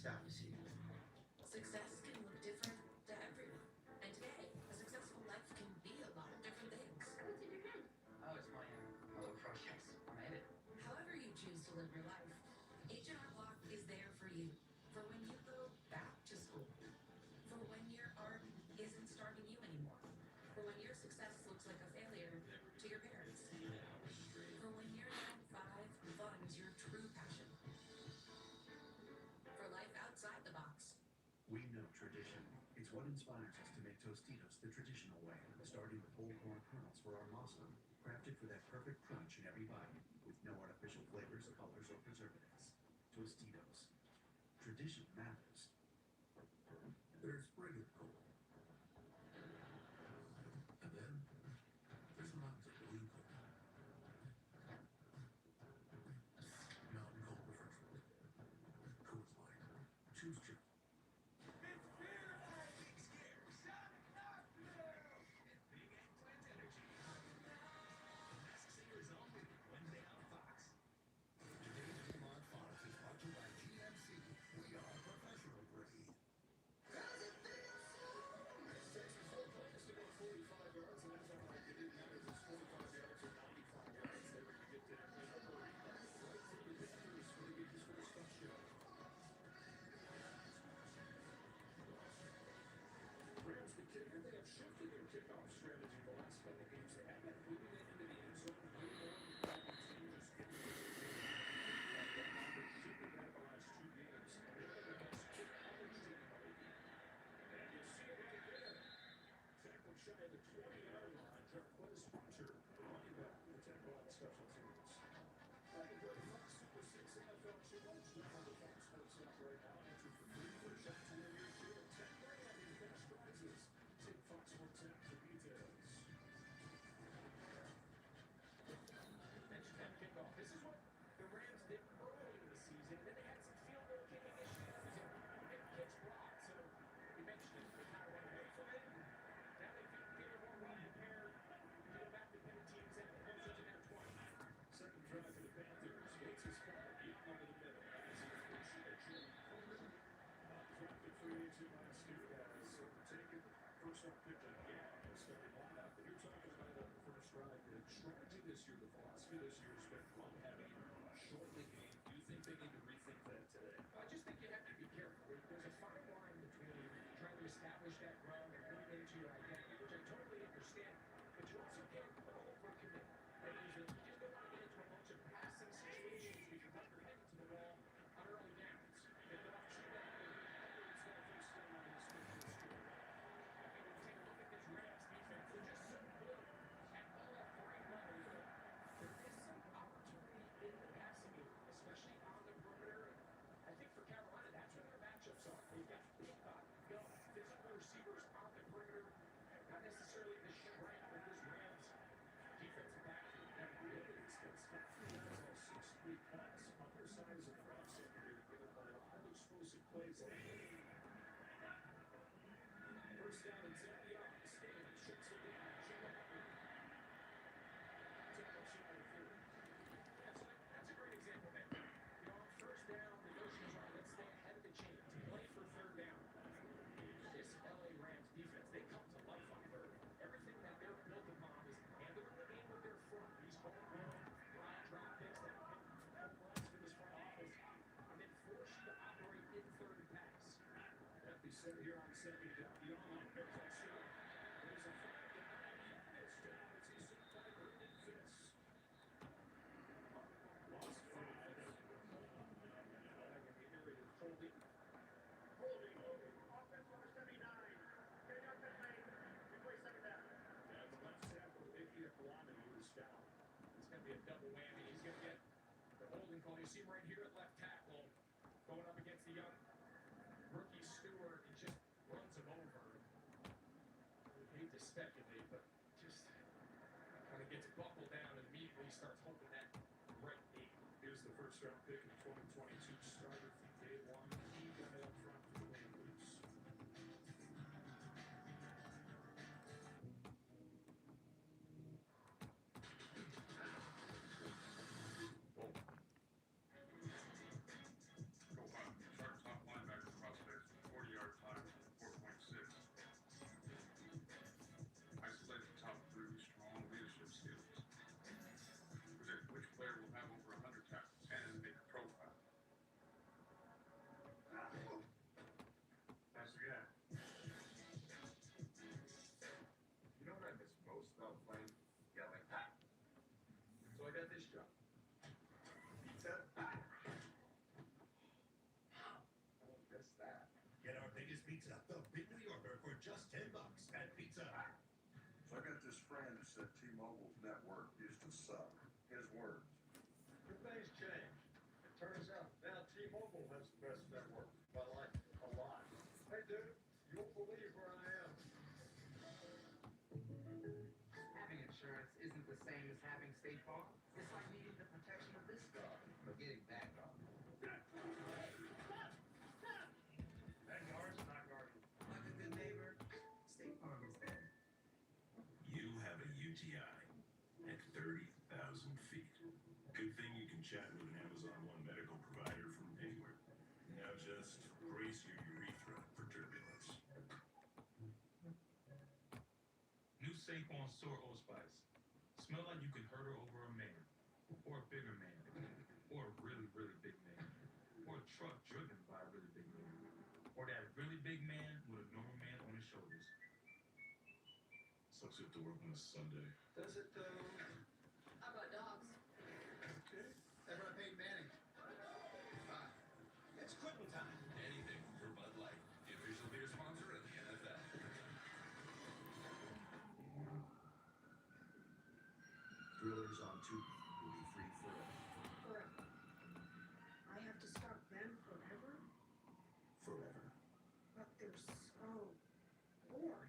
stop to see. Success can look different to everyone. And today, a successful life can be a lot of different things. What's in your hand? Oh, it's my hello process. I made it. However you choose to live your life, H&R Block is there for you. For when you go back to school. For when your art isn't starving you anymore. For when your success looks like a failure to your parents. For when your 9 to 5 funds your true passion. For life outside the box. We know tradition. It's what inspires us to make Tostitos the traditional way, starting with whole corn kernels for our masa, crafted for that perfect crunch in every bite, with no artificial flavors, colors, or preservatives. Tostitos. Tradition matters. There's regular coal. And then there's mountains of blue coal. Mountain coal refreshment. Coors Light. Choose Joe. Rams the kicker, they have shifted their kickoff strategy the last couple games. They have been moving it into the end zone. Shifted that the last 2 games. They're the best kick coverage team in the league. And you see it right there. Tackled shy of the 20-yard line. Jarquez Hunter, running back with the tackle on special teams. The great Fox Super 6 NFL challenge. Jump on the Fox Sports app right now. Enter for free for a shot to win your share of $10,000 in cash prizes. See Fox Sports app for details. Next time kickoff. This is what the Rams did early in the season. Then they had some field goal kicking issues and catch blocked. So eventually they kind of went away from it. Now they feel more well prepared to go back to pin teams in closer to their 20. Second drive for the Panthers. Waits his far deep over the middle. Drafted free agent last year has overtaken first round pick of the game. Starting lineup. But you're talking about the first round. The strategy this year, the philosophy this year has been run heavy, shortly game. Do you think they need to rethink that today? I just think you have to be careful. There's a fine line between trying to establish that run and lean into your identity, which I totally understand. But you also can't overcommit. And you just don't want to get into a bunch of passing situations where you put your head into the wall on early downs. If they're not shooting that, it's going to face down on this script. I think when you take a look at this Rams defense, they're just so good at all at 3 levels. There is some opportunity in the passing game, especially on the perimeter. I think for Carolina, that's where their matchups are. They've got big, young, physical receivers on the perimeter. Not necessarily the strength of this Rams defensive backfield. That really is Scott Field has a 6'3" pass. Undersized and front secondary, given a lot of explosive plays. First down and 10 yards. Davis shuts it down. Tackle shy of 30. That's a great example there. You know, on first down, the notions are let's stay ahead of the chains. Play for third down. This LA Rams defense, they come to life on third. Everything that they're built upon is handling the game with their front. These homegrown drop picks that help runs for this front office, and then force you to operate in third and pass. Empty set here on second down. The on there's that shot. There's a flag down. It's down. It's Easton Piper in Fisk. Lost 5. Flag in the area. Holding. Offense number 79. 10-yard penalty. Replay second down. And the left tackle, Icky Ekwani, is down. It's going to be a double whammy. He's going to get the holding call. You see him right here at left tackle. Going up against the young rookie Stewart. He just runs him over. I hate to speculate, but just kind of gets buckled down and immediately starts holding that right knee. Here's the first round pick in 2022 starter from day one. He got it up front for the Blues. Sharks top linebacker nice job. What's that? Get our biggest pizza, the Big New Yorker, for just $10 at Pizza Hut. So I got this friend who said T-Mobile's network used to suck. His words. But things change. It turns out now T-Mobile has the best network. I like it a lot. Hey, dude, you won't believe where I am. Having insurance isn't the same as having State Farm. It's like needing the protection of this dog, but getting that dog. That guard's not guarding. Like a good neighbor, State Farm is there. You have a UTI at 30,000 feet. Good thing you can chat with an Amazon One medical provider from anywhere. Now just brace your urethra for turbulence. New Saquon Sour Old Spice. Smell like you could hurt her over a man, or a bigger man, or a really, really big man, or a truck driven by a really big man, or that really big man with a normal man on his shoulders. Sucks you have to work on a Sunday. Does it, How about dogs? okay. Ever paid Manning? Fine. It's quitting time. Anything for Bud Light, the official beer sponsor of the NFL. Thrillers on Tubi will be free forever. Forever. I have to stop them forever? Forever. But they're so boring.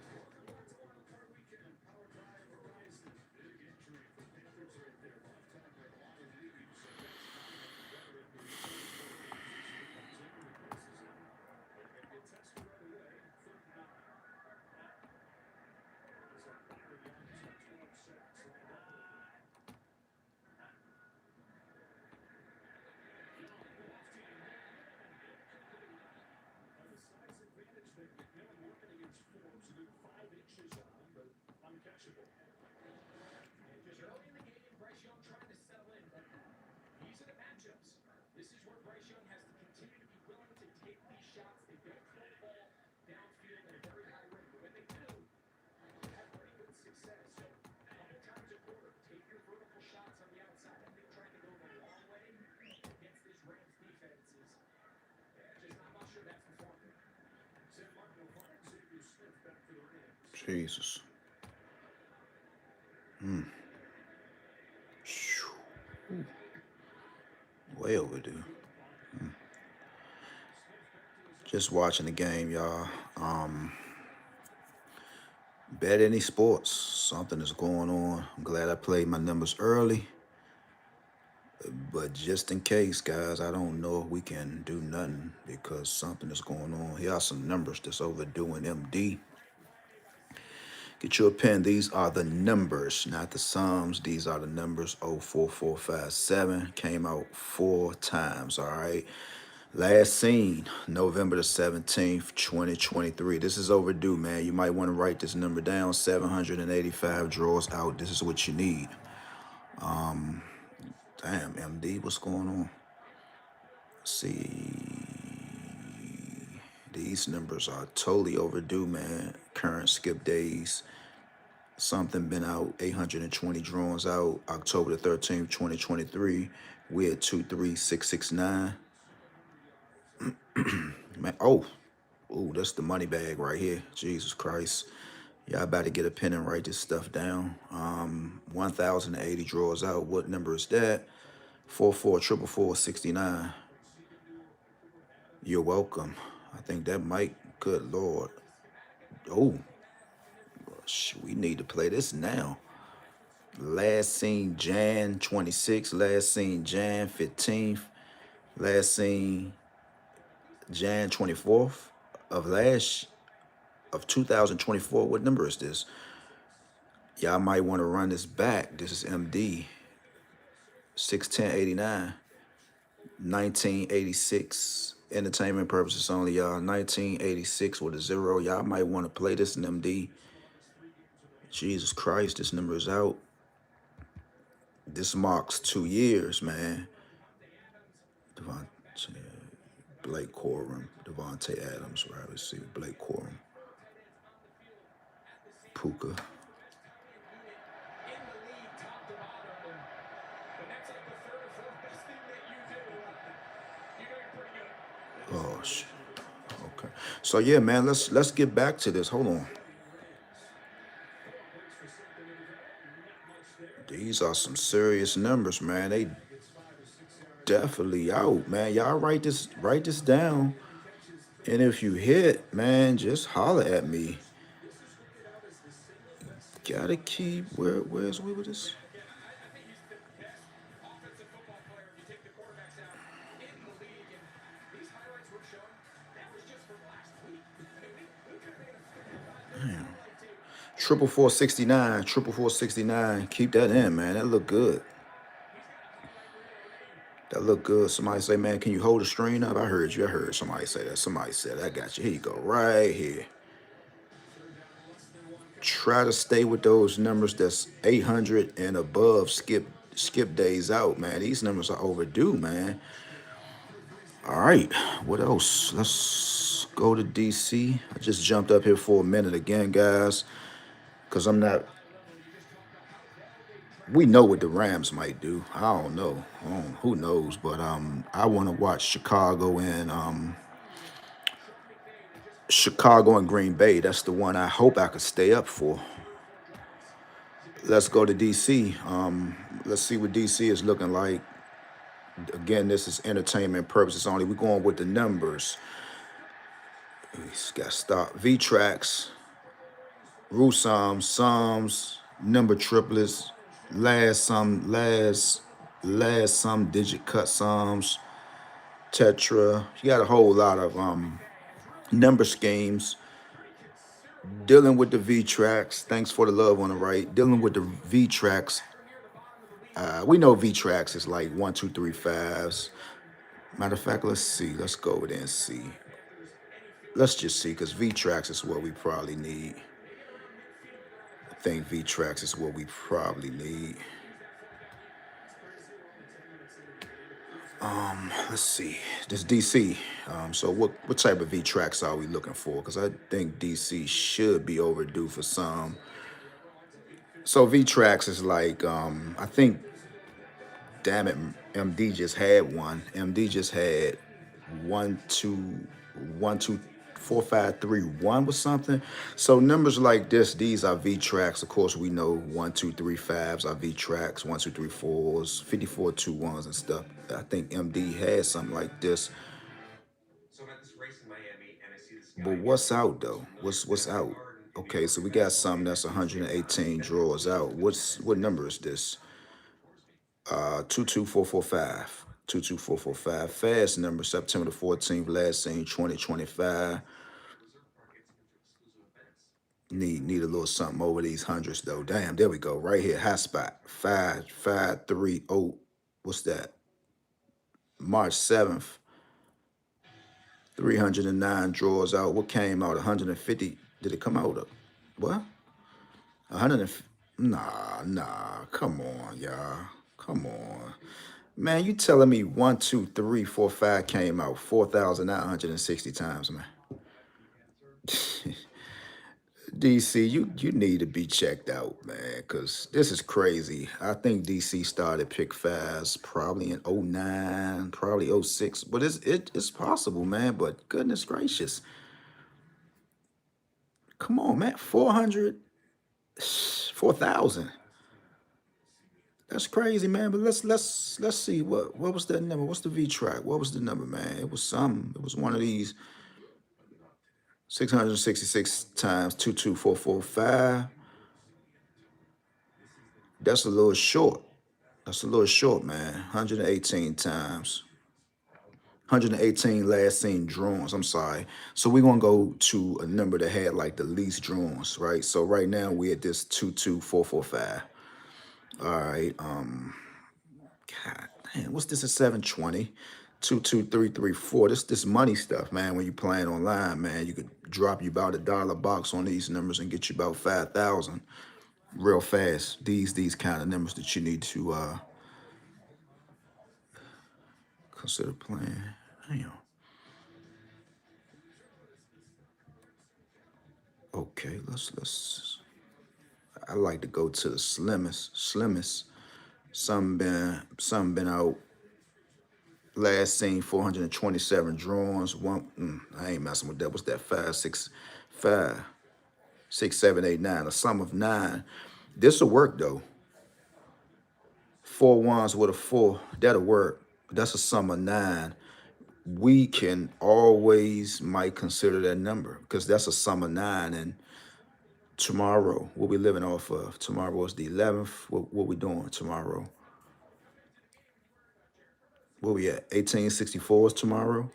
Welcome back to Wild Card Weekend, powered by Verizon. Big injury for Panthers right there. Lifetime with Lion leaves. So that's veteran who continually misses it. And get tested right away. 39. As a Packer Young's got 12 sacks lined up. The size advantage that McMillan working against Forbes, a good 5 inches on, but uncatchable. Just early in the game, Bryce Young trying to settle in, but these are the matchups. This is where Bryce Young has to continue to be willing to take these shots. They don't throw the ball downfield at a very high rate, but when they do, they have pretty good success. So, a couple times a quarter, take your vertical shots on the outside. I think trying to go the long way against this Rams defense is just I'm not sure that's the formula. San Martin will find Xavier Smith back for the Rams. Jesus. Phew. Way overdue. Just watching the game, y'all. Betanysports. Something is going on. I'm glad I played my numbers early. But just in case, guys, I don't know if we can do nothing because something is going on. Here are some numbers that's overdue in MD. Get your pen. These are the numbers, not the sums. These are the numbers. 04457 came out 4 times, all right? Last seen, November the 17th, 2023. This is overdue, man. You might want to write this number down. 785 draws out. This is what you need. Damn, MD, what's going on? Let's see. These numbers are totally overdue, man. Current skip days. Something been out. 820 drawings out. October the 13th, 2023. We're at 23669. Man, oh, that's the money bag right here. Jesus Christ. Y'all about to get a pen and write this stuff down. 1,080 draws out. What number is that? 444469. You're welcome. I think that might. Good Lord. Oh, we need to play this now. Last seen Jan 26th. Last seen Jan 15th. Last seen Jan 24th of 2024. What number is this? Y'all might want to run this back. This is MD 61089. 1986. Entertainment purposes only, y'all. 1986 with a 0. Y'all might want to play this in MD. Jesus Christ, this number is out. This marks 2 years, man. Blake Corum, Devontae Adams, right? Let's see, Blake Corum, Puka, So yeah, man, let's get back to this. Hold on. These are some serious numbers, man. They definitely out, man. Y'all write this down. And if you hit, man, just holler at me. Gotta keep where's we with this? Again, I think he's the best offensive football player if you take the quarterbacks out in the league. And these highlights we're showing, that was just from last week. I mean, we could have made a 45-minute highlight tape. Triple 469, triple 469. Keep that in, man. That look good. That look good. Somebody say, man, can you hold the screen up? I heard you. I heard somebody say that. Somebody said, I got you. Here you go, right here. Try to stay with those numbers that's 800 and above. Skip days out, man. These numbers are overdue, man. All right, what else? Let's go to DC. I just jumped up here for a minute again, guys, because I'm not. We know what the Rams might do. I don't know. Who knows? But I want to watch Chicago and Green Bay. That's the one I hope I could stay up for. Let's go to DC. Let's see what DC is looking like. Again, this is entertainment purposes only. We're going with the numbers. We got to start V-Tracks, Rusams, sums, number triplets, last sum digit cut sums, tetra. You got a whole lot of number schemes. Dealing with the V-Tracks. Thanks for the love on the right. Dealing with the V-Tracks. We know V-Tracks is like 1, 2, 3, 5s. Matter of fact, let's see. Let's go over there and see. Let's just see, because V-Tracks is what we probably need. I think V-Tracks is what we probably need. Let's see. This DC. So what type of V-Tracks are we looking for? Because I think DC should be overdue for some. So V-Tracks is like, I think, damn it, MD just had one. MD just had 1, 2, 1, 2, 4, 5, 3, 1 was something. So numbers like this, these are V-Tracks. Of course, we know 1, 2, 3, 5s are V-Tracks, 1, 2, 3, 4s, 54, 2, 1s and stuff. I think MD had something like this. So I'm at this race in Miami, and I see this guy. But what's out though? What's out? Okay, so we got something that's 118 draws out. What number is this? 22445. 22445. Fast number, September the 14th, last seen 2025. Need a little something over these hundreds though. Damn, there we go. Right here, hot spot. 5530. What's that? March 7th. 309 draws out. What came out? 150. Did it come out of what? 100. Nah. Come on, y'all. Come on. Man, you telling me 1, 2, 3, 4, 5 came out 4,960 times, man. DC, you need to be checked out, man, because this is crazy. I think DC started pick fives probably in 09, probably 06, but it's possible, man, but goodness gracious. Come on, man, 400, 4,000. That's crazy, man. But let's see what was that number? What's the V track? What was the number, man? It was some. It was one of these 666 times 22445. That's a little short. That's a little short, man. 118 times. 118 last seen drawings. I'm sorry. So we're gonna go to a number that had like the least drawings, right? So right now we're at this 22445. All right. God damn, what's this at 720? 22334. This money stuff, man. When you playing online, man, you could drop you about $1 box on these numbers and get you about 5,000 real fast. These kind of numbers that you need to consider playing. Damn. Okay, let's. I like to go to the slimmest. Some been out. Last seen 427 drawings. I ain't messing with that. What's that? 5, 6, 7, 8, 9. A sum of 9. This'll work though. 4 ones with a 4. That'll work. That's a sum of 9. We can always might consider that number because that's a sum of 9. And tomorrow, what we living off of? Tomorrow is the 11th. What we doing tomorrow? Where we at? 1864 is tomorrow.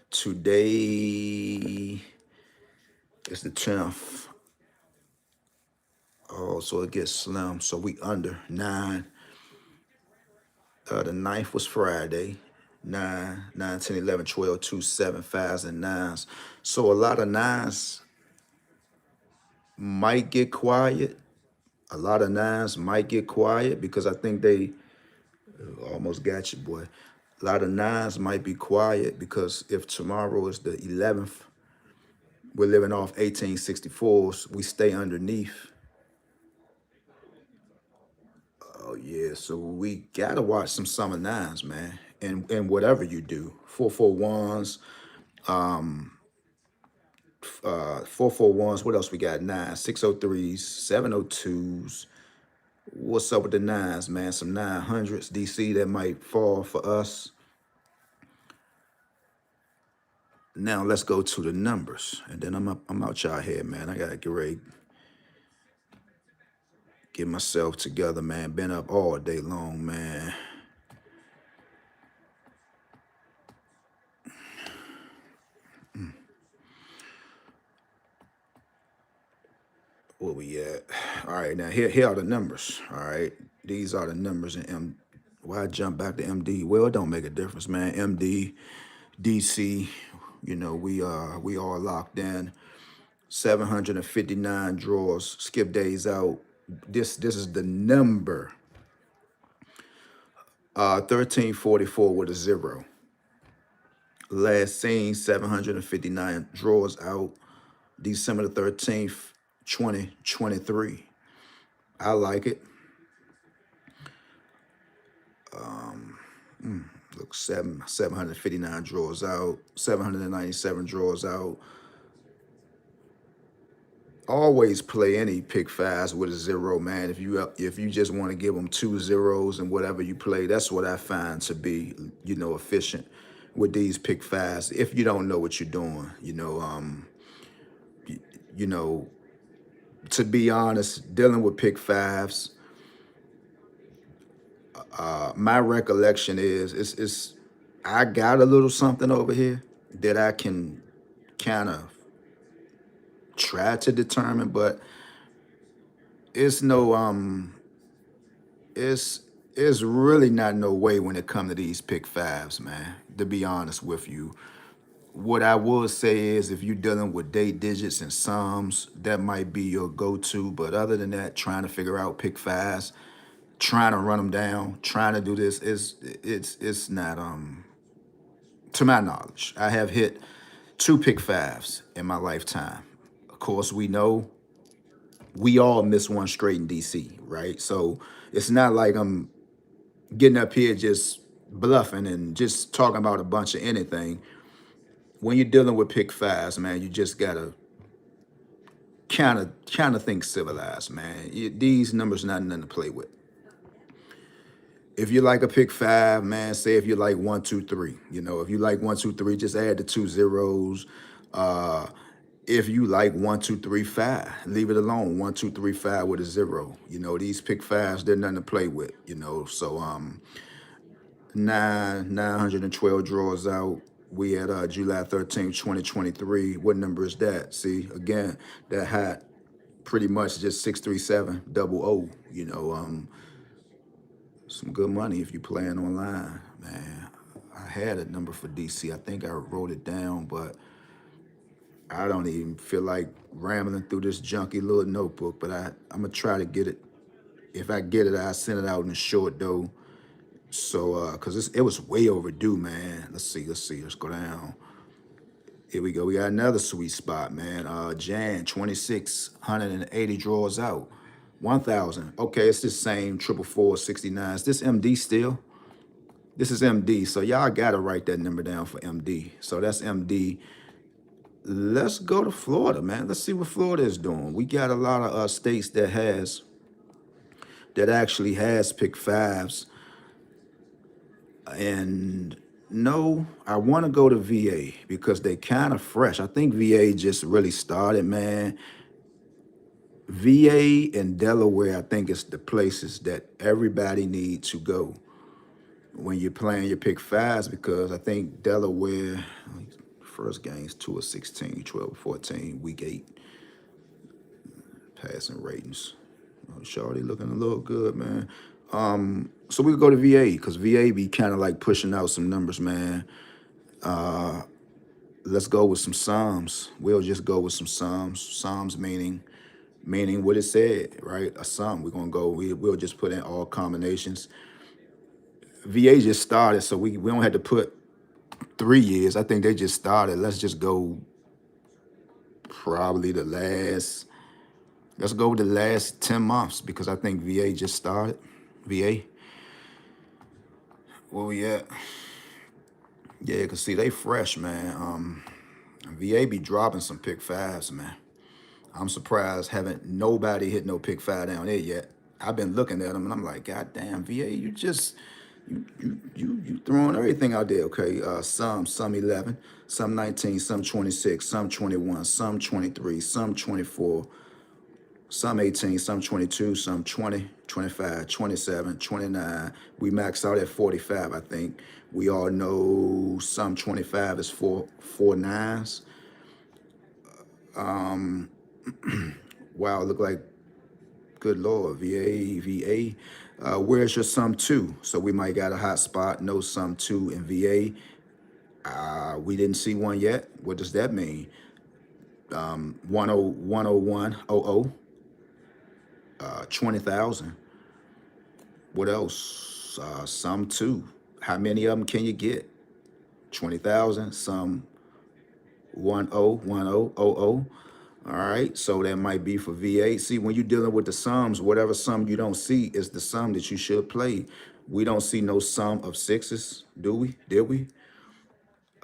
Today is the 10th. Oh, so it gets slim. So we under 9. The 9th was Friday. 9, 9, 10, 11, 12, 2, 7, 5s, and 9s. So a lot of 9s might get quiet. A lot of 9s might get quiet because I think they almost got you, boy. A lot of 9s might be quiet because if tomorrow is the 11th, we're living off 1864s. We stay underneath. Oh yeah, so we gotta watch some summer 9s, man. And whatever you do, 441s, 441s. What else we got? 9, 603s, 702s. What's up with the 9s, man? Some 900s, DC that might fall for us. Now let's go to the numbers, and then I'm out y'all here, man. I gotta get ready, get myself together, man. Been up all day long, man. Where we at? All right, now here are the numbers. All right, these are the numbers in M. Why I jump back to MD? Well, it don't make a difference, man. MD, DC, you know, we all locked in. 759 draws. Skip days out. This is the number. 1344 with a 0. Last seen 759 draws out. December the 13th, 2023. I like it. Look, 759 draws out, 797 draws out. Always play any pick 5s with a 0, man. If you just want to give them 2 zeros and whatever you play, that's what I find to be, you know, efficient with these pick 5s. If you don't know what you're doing, you know, to be honest, dealing with pick 5s, my recollection is I got a little something over here that I can kind of try to determine, but it's no it's really not no way when it comes to these pick 5s, man. To be honest with you, what I would say is if you're dealing with date digits and sums, that might be your go-to. But other than that, trying to figure out pick 5s, trying to run them down, trying to do this it's not to my knowledge. I have hit 2 pick 5s in my lifetime. Of course, we know we all miss one straight in DC, right? So it's not like I'm getting up here just bluffing and just talking about a bunch of anything. When you're dealing with pick 5s, man, you just gotta kind of think civilized, man. These numbers not nothing to play with. If you like a pick 5, man, say if you like 1, 2, 3, you know, if you like 1, 2, 3, just add the 2 zeros. If you like 1, 2, 3, 5, leave it alone. 1, 2, 3, 5 with a 0. You know, these pick 5s, they're nothing to play with, you know. So 912 draws out. We had July 13th, 2023. What number is that? See, again, that hat pretty much just 637 00. You know, some good money if you're playing online, man. I had a number for DC. I think I wrote it down, but I don't even feel like rambling through this junky little notebook. But I'm gonna try to get it. If I get it, I'll send it out in a short though. So, cause it was way overdue, man. Let's see. Let's go down. Here we go. We got another sweet spot, man. Jan 2,680 draws out. 1,000. Okay, it's the same 444 69. Is this MD still? This is MD. So y'all gotta write that number down for MD. So that's MD. Let's go to Florida, man. Let's see what Florida is doing. We got a lot of states that actually has pick fives. And no, I want to go to VA because they kind of fresh. I think VA just really started, man. VA and Delaware, I think it's the places that everybody needs to go when you're playing your pick fives, because I think Delaware, first game's 2 of 16, 12 of 14, week 8 passing ratings. Oh, Shawty looking a little good, man. So we go to VA because VA be kind of like pushing out some numbers, man. Let's go with some Psalms. We'll just go with some Psalms. Psalms meaning what it said, right? A Psalm. We're gonna go. We'll just put in all combinations. VA just started, so we don't have to put 3 years. I think they just started. Let's just go probably the last. Let's go with the last 10 months because I think VA just started. VA. Where we at? Yeah, because see, they fresh, man. VA be dropping some pick fives, man. I'm surprised haven't nobody hit no pick five down there yet. I've been looking at them and I'm like, God damn, VA, you throwing everything out there. Okay, some 11, some 19, some 26, some 21, some 23, some 24, some 18, some 22, some 20, 25, 27, 29. We max out at 45, I think. We all know some 25 is four nines. Wow, look like, good Lord, VA. Where's your sum two? So we might got a hot spot, no sum two in VA. We didn't see one yet. What does that mean? 10100, 20,000. What else? Sum two. How many of them can you get? 20,000. Some 101000. All right, so that might be for VA. See, when you're dealing with the sums, whatever sum you don't see is the sum that you should play. We don't see no sum of sixes, do we? Did we?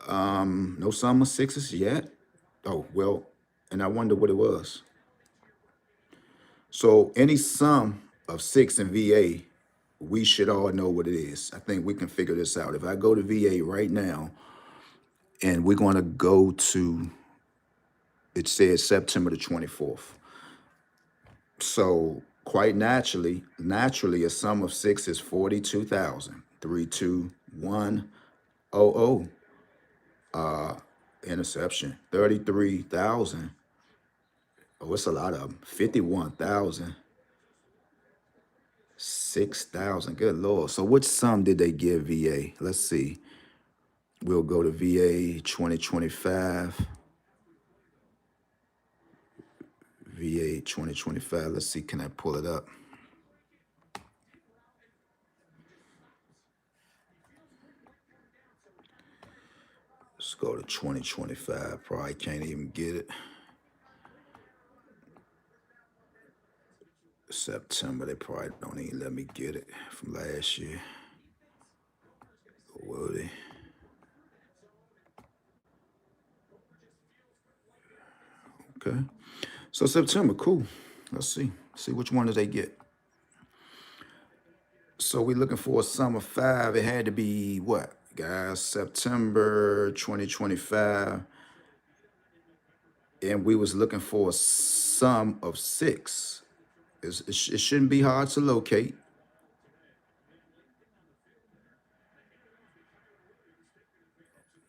No sum of sixes yet? Oh, well, and I wonder what it was. So any sum of 6 in VA, we should all know what it is. I think we can figure this out. If I go to VA right now, and we're going to go to, it says September the 24th. So quite naturally, a sum of 6 is 42,000. 32100. Interception. 33,000. Oh, it's a lot of them. 51,000. 6,000. Good Lord. So which sum did they give VA? Let's see. We'll go to VA 2025. VA 2025. Let's see. Can I pull it up? Let's go to 2025. Probably can't even get it. September, they probably don't even let me get it from last year. Or will they? Okay. So September, cool. Let's see. See which one do they get. So we're looking for a sum of 5. It had to be what, guys? September 2025. And we was looking for a sum of 6. It shouldn't be hard to locate.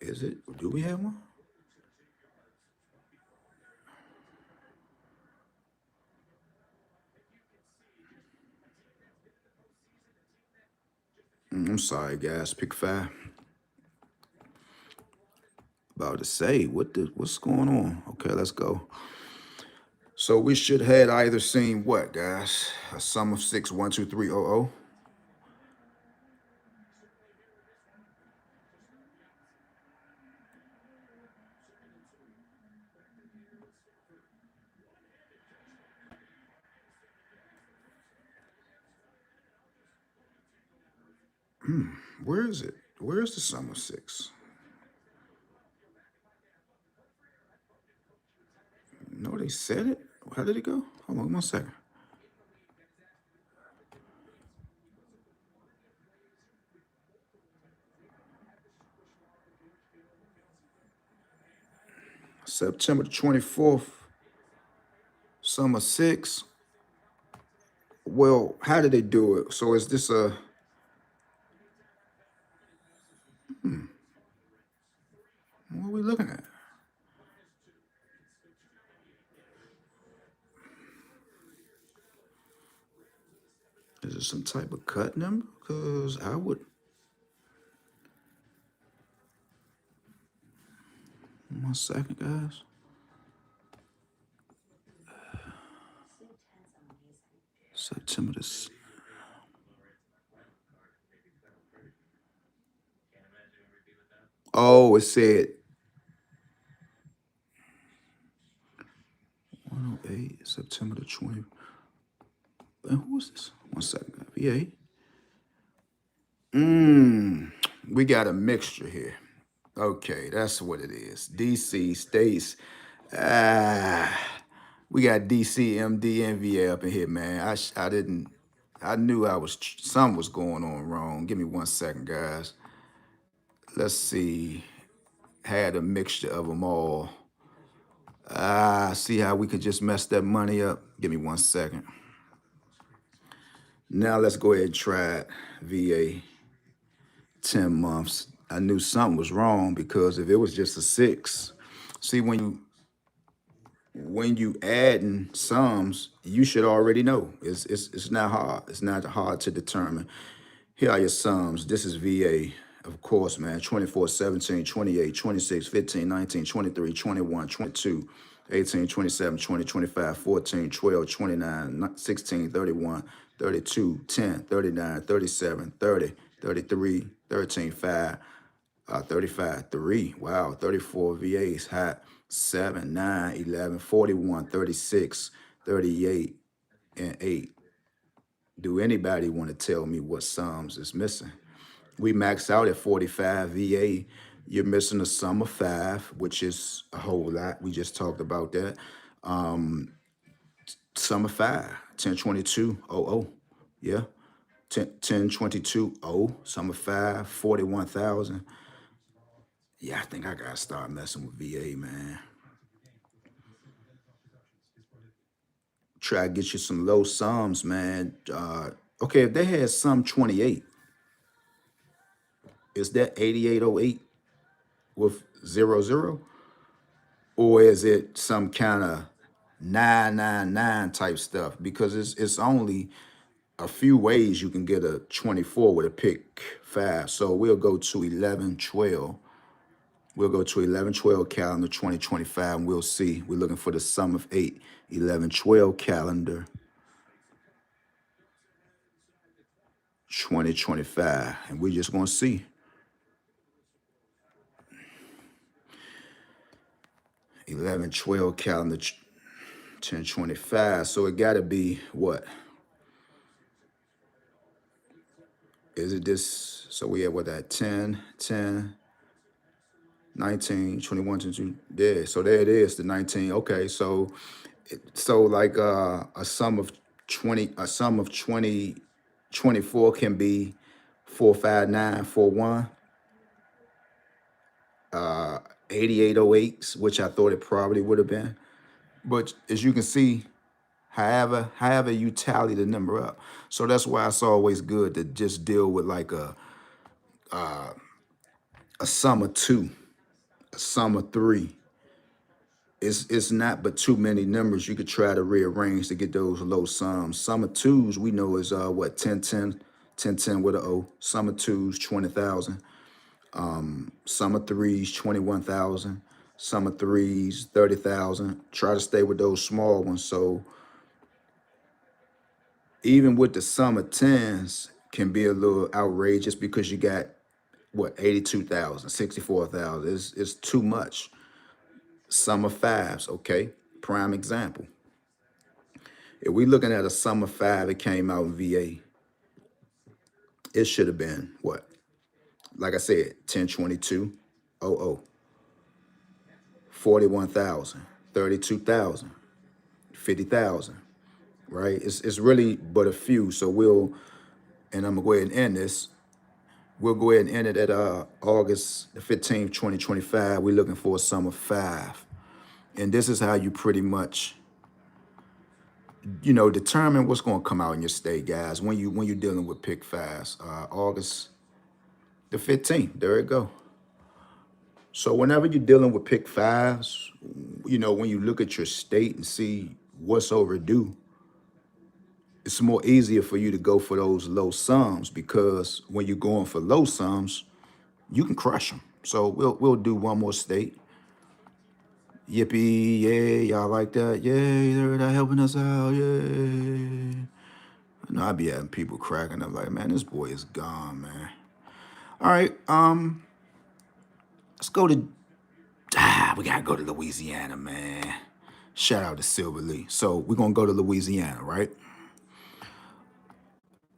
Is it? Do we have one? I'm sorry, guys. Pick 5. About to say, what's going on? Okay, let's go. So we should have either seen what, guys? A sum of 6, 1, 2, 3, 0, 0. Where is it? Where is the sum of 6? No, they said it. How did it go? Hold on 1 second. September the 24th, sum of 6. Well, how did they do it? So is this a what are we looking at? Is it some type of cut number? Because I would 1 second, guys. September this. Oh, it said 108, September the 20th. And who is this? 1 second, VA. We got a mixture here. Okay, that's what it is. DC states. We got DC, MD, and VA up in here, man. I didn't. I knew something was going on wrong. Give me 1 second, guys. Let's see. Had a mixture of them all. See how we could just mess that money up. Give me 1 second. Now let's go ahead and try it. VA 10 months. I knew something was wrong because if it was just a 6, see when you adding sums, you should already know. It's not hard. It's not hard to determine. Here are your sums. This is VA, of course, man. 24, 17, 28, 26, 15, 19, 23, 21, 22, 18, 27, 20, 25, 14, 12, 29, 16, 31, 32, 10, 39, 37, 30, 33, 13, 5, 35, 3. Wow, 34 VAs hot. 7, 9, 11, 41, 36, 38, and 8. Do anybody want to tell me what sums is missing? We max out at 45 VA. You're missing a sum of 5, which is a whole lot. We just talked about that. Sum of 5, 1022, 00. Yeah. 1022, 0. Sum of 5, 41,000. Yeah, I think I got to start messing with VA, man. Try to get you some low sums, man. Okay, if they had sum 28, is that 8808 with 00? Or is it some kind of 999 type stuff? Because it's only a few ways you can get a 24 with a pick 5. So we'll go to 1112. We'll go to 1112 calendar 2025 and we'll see. We're looking for the sum of 8. 1112 calendar 2025. And we're just going to see. 1112 calendar 1025. So it got to be what? Is it this? So we have what that 10, 10, 19, 21, 22. Yeah, so there it is, the 19. Okay, so like a sum of 20, 24 can be 45941. 8808s, which I thought it probably would have been. But as you can see, however you tally the number up. So that's why it's always good to just deal with like a sum of 2, a sum of 3. It's not but too many numbers you could try to rearrange to get those low sums. Sum of 2s we know is what 1010, 1010 with an O. Sum of 2s 20,000. Sum of 3s 21,000. Sum of 3s 30,000. Try to stay with those small ones. So even with the sum of 10s can be a little outrageous because you got what 82,000, 64,000. It's too much. Sum of 5s, okay? Prime example. If we looking at a sum of 5, it came out in VA. It should have been what? Like I said, 1022 00, 41,000, 32,000, 50,000. Right? It's really but a few. So and I'm gonna go ahead and end this. We'll go ahead and end it at August the 15th, 2025. We're looking for a sum of 5. And this is how you pretty much, determine what's going to come out in your state, guys, when you're dealing with pick fives. August the 15th. There it go. So whenever you're dealing with pick fives, when you look at your state and see what's overdue, it's more easier for you to go for those low sums, because when you're going for low sums, you can crush them. So we'll do one more state. Yippee, yay, y'all like that? Yay, they're helping us out, yay. I be having people cracking up like, man, this boy is gone, man. All right, let's go to, we gotta go to Louisiana, man. Shout out to Silver Lee. So we're gonna go to Louisiana, right?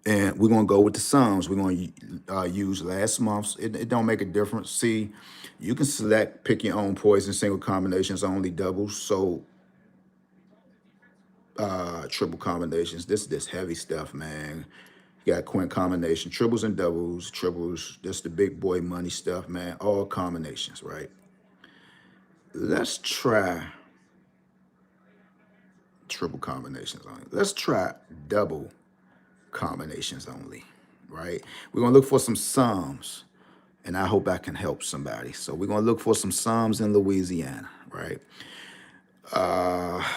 And we're gonna go with the sums. We're gonna use last month's. It don't make a difference. See, you can pick your own poison, single combinations, only doubles. So triple combinations. This heavy stuff, man. You got quint combination, triples and doubles, triples. That's the big boy money stuff, man. All combinations, right? Let's try triple combinations only. Let's try double combinations only, right? We're gonna look for some sums, and I hope I can help somebody. So we're gonna look for some sums in Louisiana, right?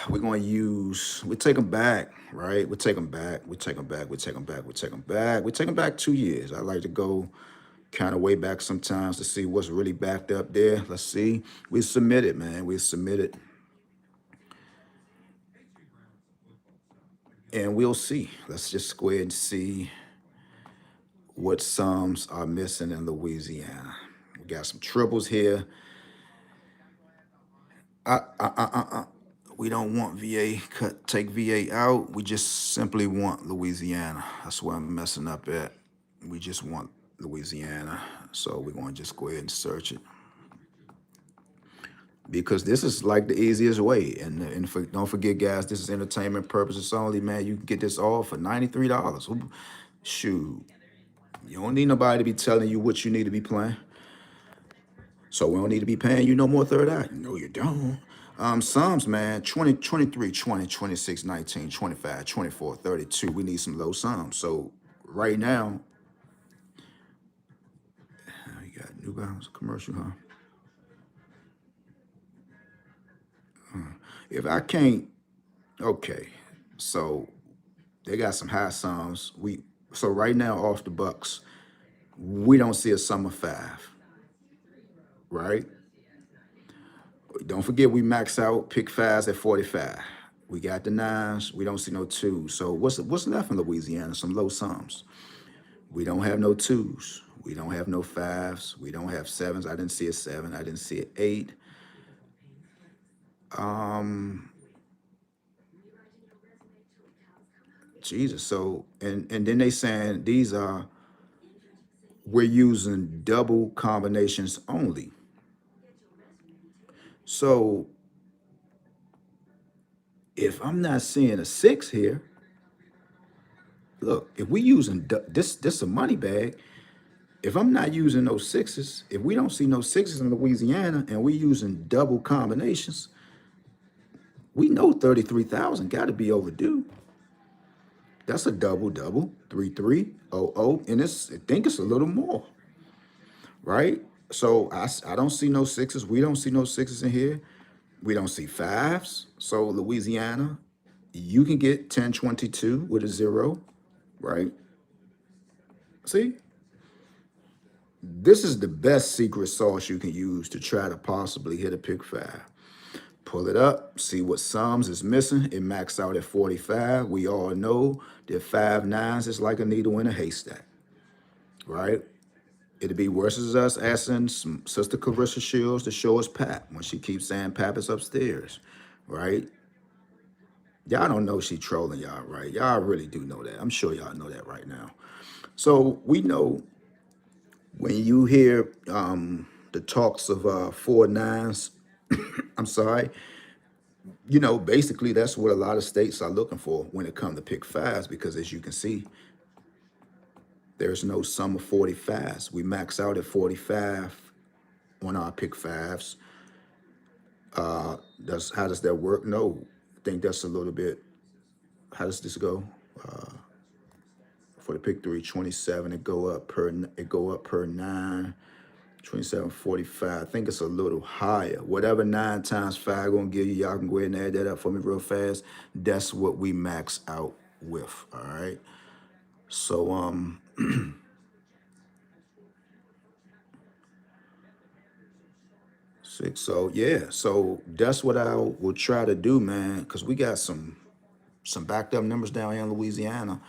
We're gonna we take them back, right? We take them back, we take them back, we take them back, we take them back, we take them back 2 years. I like to go kind of way back sometimes to see what's really backed up there. Let's see. We submitted, man. We submitted. And we'll see. Let's just go ahead and see what sums are missing in Louisiana. We got some triples here. We don't want VA. Take VA out. We just simply want Louisiana. That's where I'm messing up at. We just want Louisiana. So we're going to just go ahead and search it, because this is like the easiest way. And don't forget, guys, this is entertainment purposes only, man. You can get this all for $93. Shoot. You don't need nobody to be telling you what you need to be playing. So we don't need to be paying you no more third eye. No, you don't. Sums, man, 20, 23, 20, 26, 19, 25, 24, 32. We need some low sums. So right now, you got New Balance commercial, huh? If I can't, okay. So they got some high sums. So right now off the Bucks, we don't see a sum of 5, right? Don't forget we max out pick fives at 45. We got the 9s. We don't see no 2s. So what's left in Louisiana? Some low sums. We don't have no 2s. We don't have no 5s. We don't have 7s. I didn't see a 7. I didn't see an 8. Jesus. So and then they saying we're using double combinations only. So if I'm not seeing a 6 here, look, if we using this a money bag. If I'm not using those 6s, if we don't see no 6s in Louisiana and we using double combinations, we know 33,000 got to be overdue. That's a double, 33, 00, and I think it's a little more, right? So I don't see no 6s. We don't see no 6s in here. We don't see 5s. So Louisiana, you can get 1022 with a 0, right? See? This is the best secret sauce you can use to try to possibly hit a pick 5. Pull it up, see what sums is missing. It maxed out at 45. We all know that 5 9s is like a needle in a haystack, right? It'd be worse as us asking Sister Clarissa Shields to show us Pap when she keeps saying Pap is upstairs, right? Y'all don't know she trolling y'all, right? Y'all really do know that. I'm sure y'all know that right now. So we know when you hear the talks of 4 9s, I'm sorry, basically that's what a lot of states are looking for when it comes to pick fives, because as you can see, there's no sum of 45s. We max out at 45 on our pick fives. How does that work? No, I think that's a little bit. How does this go? For the pick three, 27, it go up per 9. 27, 45. I think it's a little higher. Whatever 9 times 5 gonna give you, y'all can go ahead and add that up for me real fast. That's what we max out with. All right. So 6. So yeah. So that's what I will try to do, man. Cause we got some backed up numbers down here in Louisiana.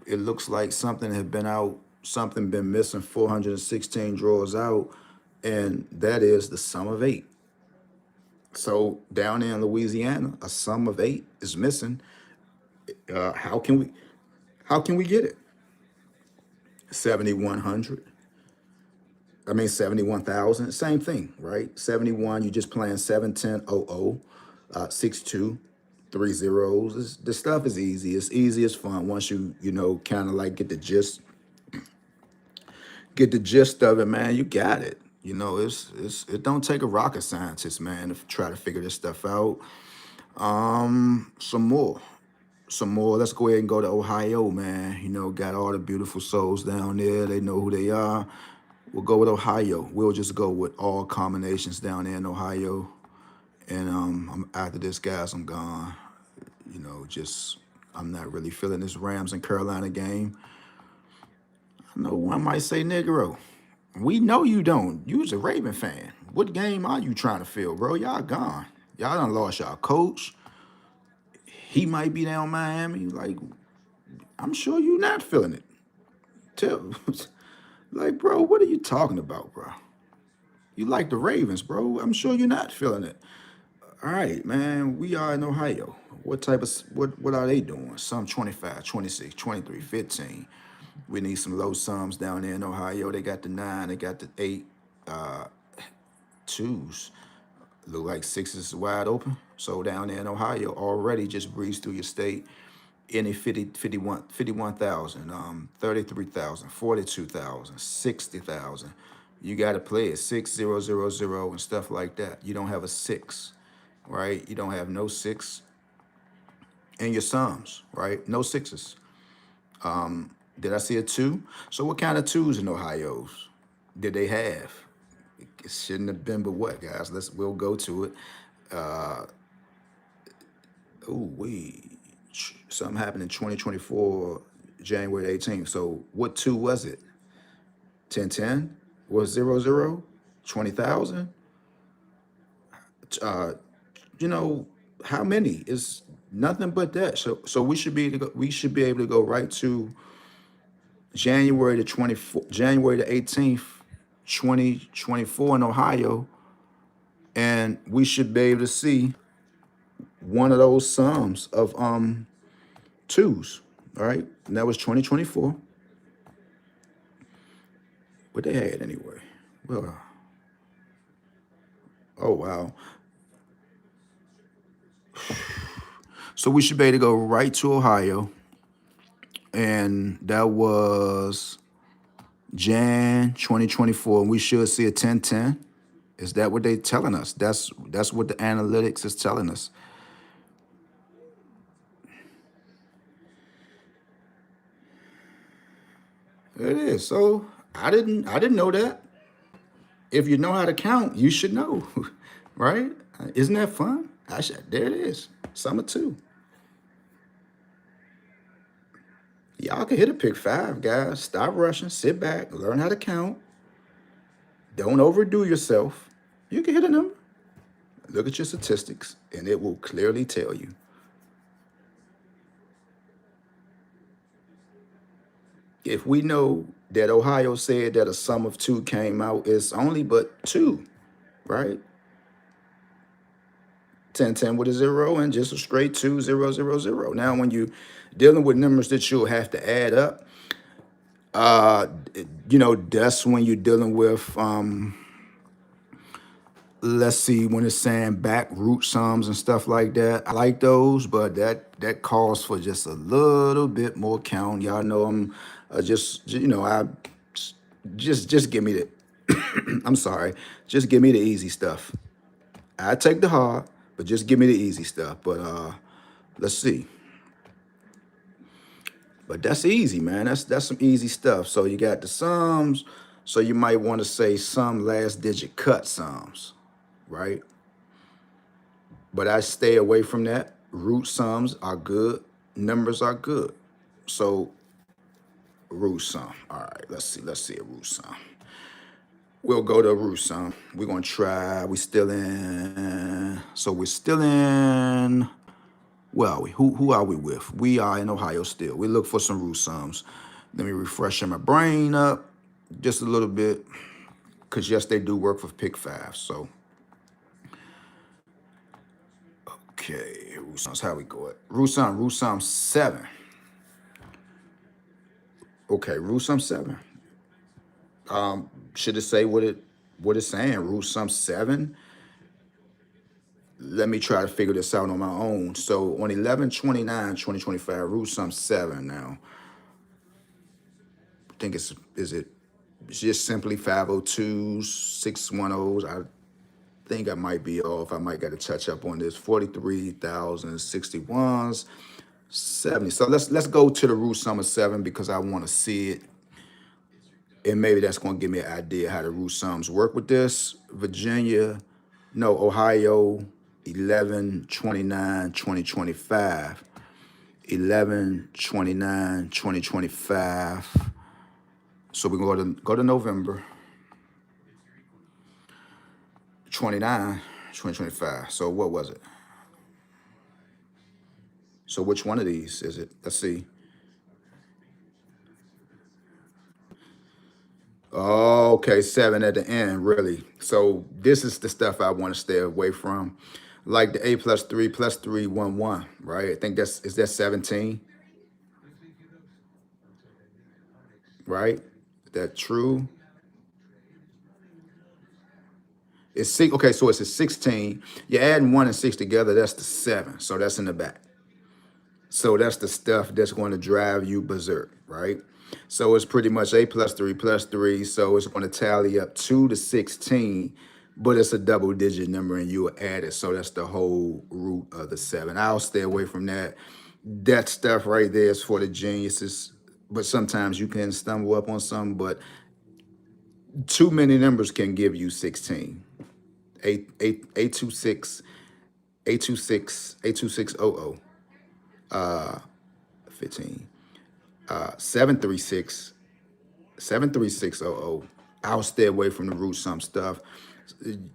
It looks like something had been out, something been missing 416 drawers out, and that is the sum of 8. So down in Louisiana, a sum of 8 is missing. How can we get it? 7,100. I mean 71,000. Same thing, right? 71. You just playing 71000, 62, 3 zeros. The stuff is easy. It's easy. It's fun once you kind of like get the gist of it, man. You got it. It don't take a rocket scientist, man, to try to figure this stuff out. Some more. Let's go ahead and go to Ohio, man. Got all the beautiful souls down there. They know who they are. We'll go with Ohio. We'll just go with all combinations down there in Ohio. And after this, guys, I'm gone. I'm not really feeling this Rams and Carolina game. I know one might say, Negro, we know you don't. You's a Raven fan. What game are you trying to fill, bro? Y'all gone. Y'all done lost y'all coach. He might be down Miami. Like, I'm sure you're not feeling it. Like, bro, what are you talking about, bro? You like the Ravens, bro. I'm sure you're not feeling it. All right, man. We are in Ohio. What are they doing? Some 25, 26, 23, 15. We need some low sums down there in Ohio. They got the 9, they got the 8, 2s. Look like 6s is wide open. So down there in Ohio, already just breeze through your state. Any 51,000, 33,000, 42,000, 60,000. You got to play it 6000 and stuff like that. You don't have a 6, right? You don't have no 6 in your sums, right? No 6s. Did I see a 2? So what kind of 2s in Ohio's did they have? It shouldn't have been, but what, guys? We'll go to it. Something happened in 2024, January 18th. So what 2 was it? 1010 was 00, 20,000. How many? Is nothing but that. So we should be able to go right to January the 18th, 2024 in Ohio, and we should be able to see one of those sums of 2s, all right? And that was 2024. What they had anyway. Well, oh wow. So we should be able to go right to Ohio, and that was Jan 2024, and we should see a 1010. Is that what they telling us? That's what the analytics is telling us. It is. So I didn't know that. If you know how to count, you should know, right? Isn't that fun? There it is. Summer 2. Y'all can hit a pick 5, guys. Stop rushing. Sit back. Learn how to count. Don't overdo yourself. You can hit a number. Look at your statistics, and it will clearly tell you. If we know that Ohio said that a sum of 2 came out, it's only but 2, right? 1010 with a 0 and just a straight 2, 0, 0, 0. Now, when you dealing with numbers that you'll have to add up, Uh, you know, that's when you're dealing with let's see, when it's saying back root sums and stuff like that. I like those, but that calls for just a little bit more count. Y'all know I'm you know, I just give me the I'm sorry, just give me the easy stuff. I take the hard, but just give me the easy stuff. But let's see. But that's easy, man. That's some easy stuff. So you got the sums. So you might want to say some last digit cut sums, right? But I stay away from that. Root sums are good. Numbers are good. So root sum. All right, let's see. Let's see a root sum. We'll go to a root sum. We're gonna try. We still in. So we're still in. Where are we? Who are we with? We are in Ohio still. We look for some root sums. Let me refresh my brain up just a little bit. Cause yes, they do work for pick 5. So okay, root sums. How we go at? Root sum 7. Okay, root sum 7. Should it say what it's saying? Root sum 7. Let me try to figure this out on my own. So on 11/29/2025, root sum 7 now. I think is it just simply 502,610s. I think I might be off. I might got to touch up on this. 43,061s, 70. So let's go to the root sum of 7 because I want to see it. And maybe that's going to give me an idea how the root sums work with this. Ohio, 11/29/2025. 11/29/2025. So we can go to November 29, 2025. So what was it? So which one of these is it? Let's see. Okay, 7 at the end, really. So this is the stuff I want to stay away from. Like the A plus 3 plus 3, 1, 1, right? I think is that 17, right? Is that true? It's 6. Okay, so it's a 16. You're adding 1 and 6 together, that's the 7. So that's in the back. So that's the stuff that's going to drive you berserk, right? So it's pretty much A plus 3 plus 3. So it's going to tally up 2 to 16, but it's a double digit number and you will add it. So that's the whole root of the 7. I'll stay away from that. That stuff right there is for the geniuses, but sometimes you can stumble up on some, but too many numbers can give you 16. 826, 826, 82600. 15. 736, 73600. I'll stay away from the root sum stuff.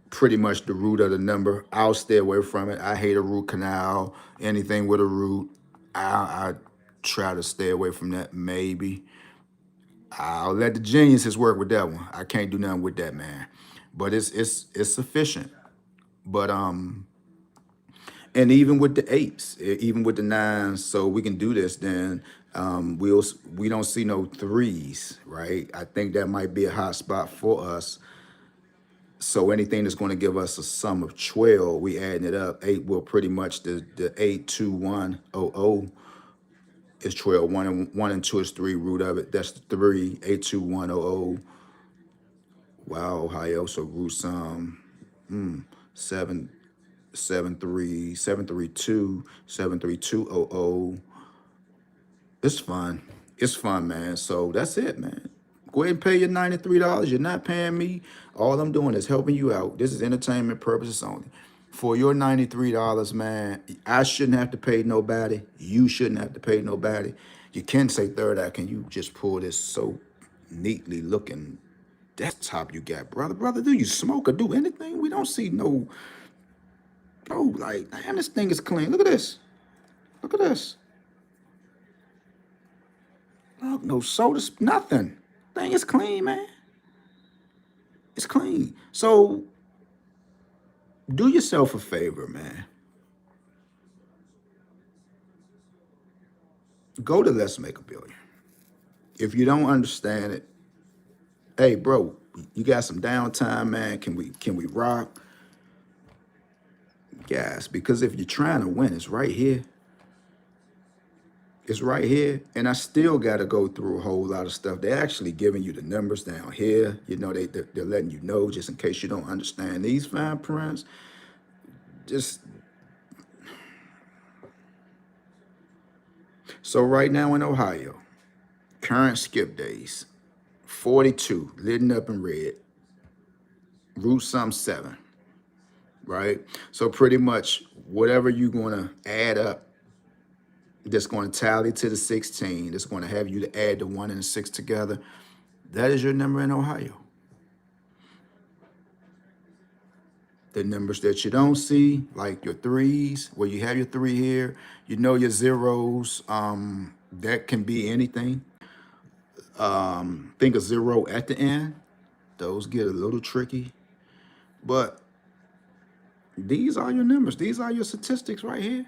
Pretty much the root of the number. I'll stay away from it. I hate a root canal. Anything with a root, I try to stay away from that. Maybe I'll let the geniuses work with that one. I can't do nothing with that, man. But it's sufficient. But and even with the 8s, even with the 9s, so we can do this. Then we don't see no 3s, right? I think that might be a hot spot for us. So anything that's going to give us a sum of 12, we adding it up. 8 will pretty much the 82100 is 12. 1 and 2 is 3. Root of it, that's the 3. 82100. Wow, Ohio. So root sum 7. 732. It's fun. It's fun, man. So that's it, man. Go ahead and pay your $93. You're not paying me. All I'm doing is helping you out. This is entertainment purposes only. For your $93, man, I shouldn't have to pay nobody. You shouldn't have to pay nobody. You can say third eye. Can you just pull this so neatly looking desktop you got, brother? Brother, do you smoke or do anything? We don't see no... Bro, like, damn, this thing is clean. Look at this. Look at this. Look, no soda, nothing. Thing is clean, man. It's clean. So, do yourself a favor, man. Go to Let's Make a Billion. If you don't understand it, hey, bro, you got some downtime, man. Can we rock? Guys, because if you're trying to win, it's right here. It's right here. And I still got to go through a whole lot of stuff. They're actually giving you the numbers down here. You know, they're letting you know just in case you don't understand these fine prints. Just so right now in Ohio, current skip days, 42, lit up in red, root sum 7, right? So pretty much whatever you're going to add up, that's going to tally to the 16, that's going to have you to add the 1 and the 6 together, that is your number in Ohio. The numbers that you don't see, like your 3s, where you have your 3 here, you know your 0s, that can be anything. Think of 0 at the end. Those get a little tricky. But these are your numbers. These are your statistics right here.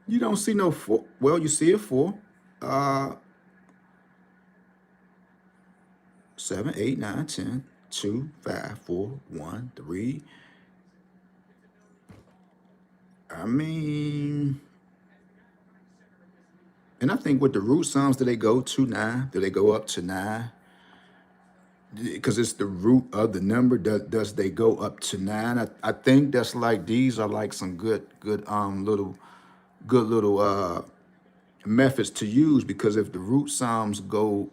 You don't see no 4. Well, you see a 4. 7, 8, 9, 10, 2, 5, 4, 1, 3. I mean, and I think with the root sums, do they go to 9? Do they go up to 9? Because it's the root of the number. Does they go up to 9? I think that's like, these are like some good little methods to use, because if the root sums go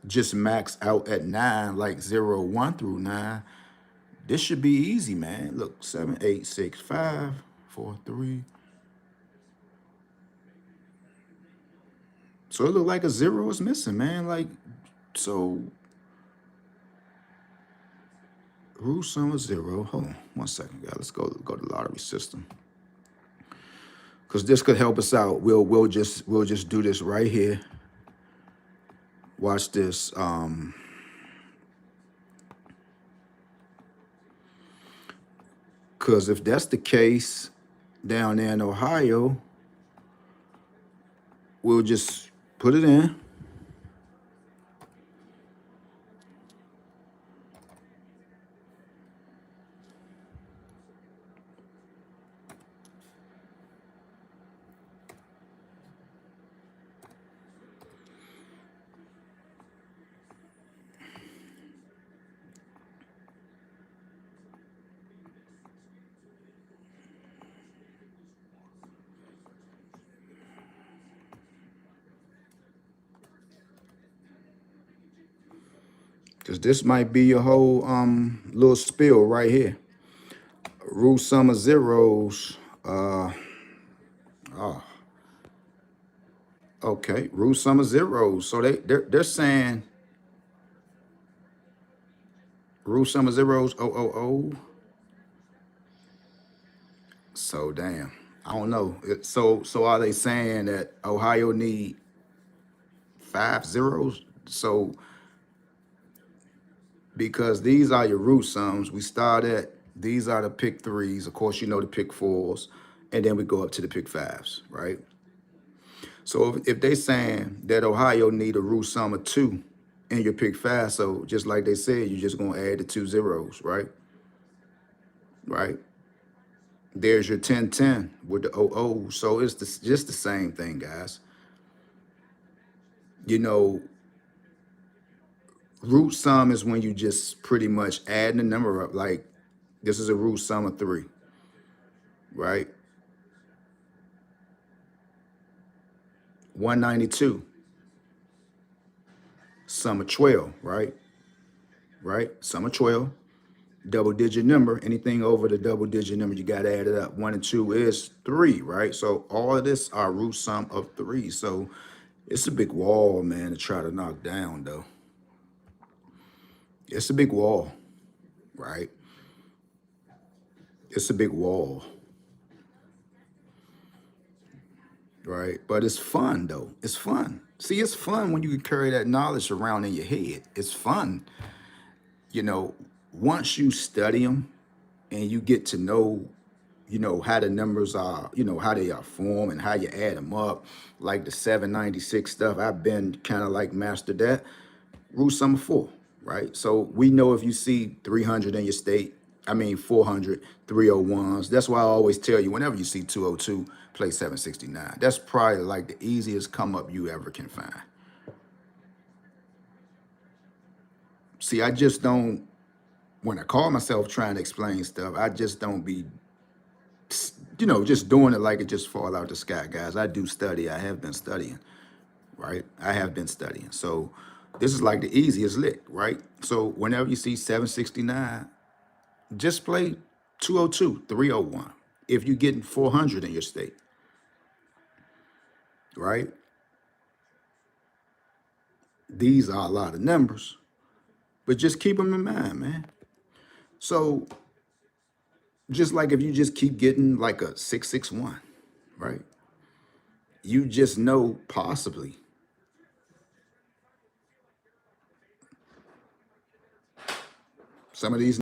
just max out at 9, like 0, 1 through 9, this should be easy, man. Look, 7, 8, 6, 5, 4, 3. So it look like a 0 is missing, man. Like, so root sum of 0. Hold on 1 second, guys. Let's go to the lottery system, because this could help us out. We'll just do this right here. Watch this. Because if that's the case down there in Ohio, we'll just put it in. Because this might be your whole little spill right here. Root sum of 0s. Okay, root sum of 0s. So they're saying root sum of 0s, 000. So damn, I don't know. So are they saying that Ohio need 5 zeros? So because these are your root sums, we start at, these are the pick 3s. Of course, you know the pick 4s, and then we go up to the pick 5s, right? So if they saying that Ohio need a root sum of 2 in your pick 5, so just like they said, you're just gonna add the 2 zeros, right? Right. There's your 1010 with the 00. So it's just the same thing, guys. You know, root sum is when you just pretty much add the number up. Like, this is a root sum of 3, right? 192, sum of 12, right? Right? Sum of 12, double digit number. Anything over the double digit number, you got to add it up. 1 and 2 is 3, right? So all of this are root sum of 3. So it's a big wall, man, to try to knock down, though. It's a big wall, right? It's a big wall, right? But it's fun, though. It's fun. See, it's fun when you can carry that knowledge around in your head. It's fun. You know, once you study them and you get to know, how the numbers are, how they are formed and how you add them up, like the 796 stuff. I've been kind of like mastered that. Rule sum of 4, right? So we know if you see 300 in your state, 400, 301s. That's why I always tell you, whenever you see 202, play 769. That's probably like the easiest come up you ever can find. See, I just don't, when I call myself trying to explain stuff, I just don't be, just doing it like it just fall out the sky, guys. I do study. I have been studying, right? I have been studying. So this is like the easiest lick, right? So whenever you see 769, just play 202, 301. If you're getting 400 in your state, right? These are a lot of numbers, but just keep them in mind, man. So just like if you just keep getting like a 661, right? You just know possibly some of these